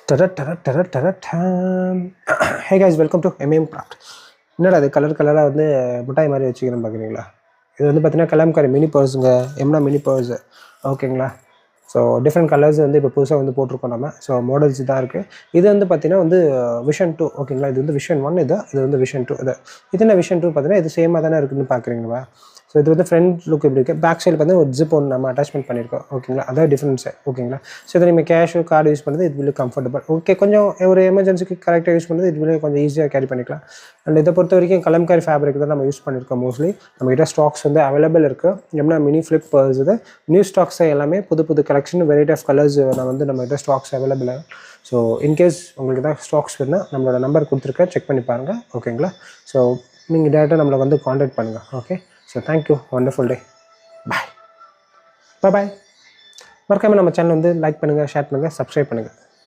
டர டர டர டர டம். ஹே guys, welcome to MAM craft. என்னடா அது கலர் கலராக வந்து மிட்டாய் மாதிரி வச்சுக்கிறேன்னு பார்க்குறீங்களா? இது வந்து பார்த்தீங்கன்னா கலாம்காரி மினி பர்ஸுங்க, எம்னா மினி பர்ஸு. ஓகேங்களா? ஸோ டிஃப்ரெண்ட் கலர்ஸ் வந்து இப்போ புதுசாக வந்து போட்டிருக்கோம் நம்ம. ஸோ மாடல்ஸ் தான் இருக்குது. இது வந்து பார்த்தீங்கன்னா வந்து விஷன் 2. ஓகேங்களா? இது வந்து விஷன் 1 இது வந்து விஷன் 2 இது என்ன விஷன் 2 பார்த்தீங்கன்னா இது சேமாக தானே இருக்குதுன்னு பார்க்குறீங்களா? ஸோ இது வந்து ஃப்ரண்ட் லுக் இப்படி இருக்குது. பேக் சைடில் பார்த்தீங்கன்னா ஒரு ஜிப் ஒன்று நம்ம அட்டாச்மெண்ட் பண்ணியிருக்கோம். ஓகேங்களா? அதான் டிஃப்ரென்ஸு. ஓகேங்களா? ஸோ இதை நீங்கள் கேஷு கார்டு யூஸ் பண்ணுறது இது வில் கம்ஃபர்டபுள். ஓகே, கொஞ்சம் ஒரு எமர்ஜென்சிக்கு கரெக்டாக யூஸ் பண்ணுறது இது வில் கொஞ்சம் ஈஸியாக கேரி பண்ணிக்கலாம். அண்ட் இதை பொறுத்த வரைக்கும் கலம்காரி ஃபேப்ரிக் தான் நம்ம யூஸ் பண்ணியிருக்கோம் மோஸ்ட்லி. நம்மகிட்ட ஸ்டாக்ஸ் வந்து அவைலபிள் இருக்குது. எம்னா மினி ஃப்ளிப் பர்ஸ் இது நியூ ஸ்டாக்ஸை எல்லாமே புது புது கலெக்ஷன் வெரைட்டி ஆஃப் கலர்ஸ் நம்மகிட்ட ஸ்டாக்ஸ் அவைலபிள். ஸோ இன்கேஸ் உங்களுக்கு தான் ஸ்டாக்ஸ் வேணுன்னா நம்மளோட நம்பர் கொடுத்துருக்கேன், செக் பண்ணி பாருங்கள். ஓகேங்களா? ஸோ நீங்கள் டேரெக்டாக நம்மளை வந்து காண்டாக்ட் பண்ணுங்கள். Okay, so thank you, wonderful day, bye bye. மறக்காமல் நம்ம சேனல் வந்து லைக் பண்ணுங்கள், ஷேர் பண்ணுங்கள், சப்ஸ்கிரைப் பண்ணுங்கள்.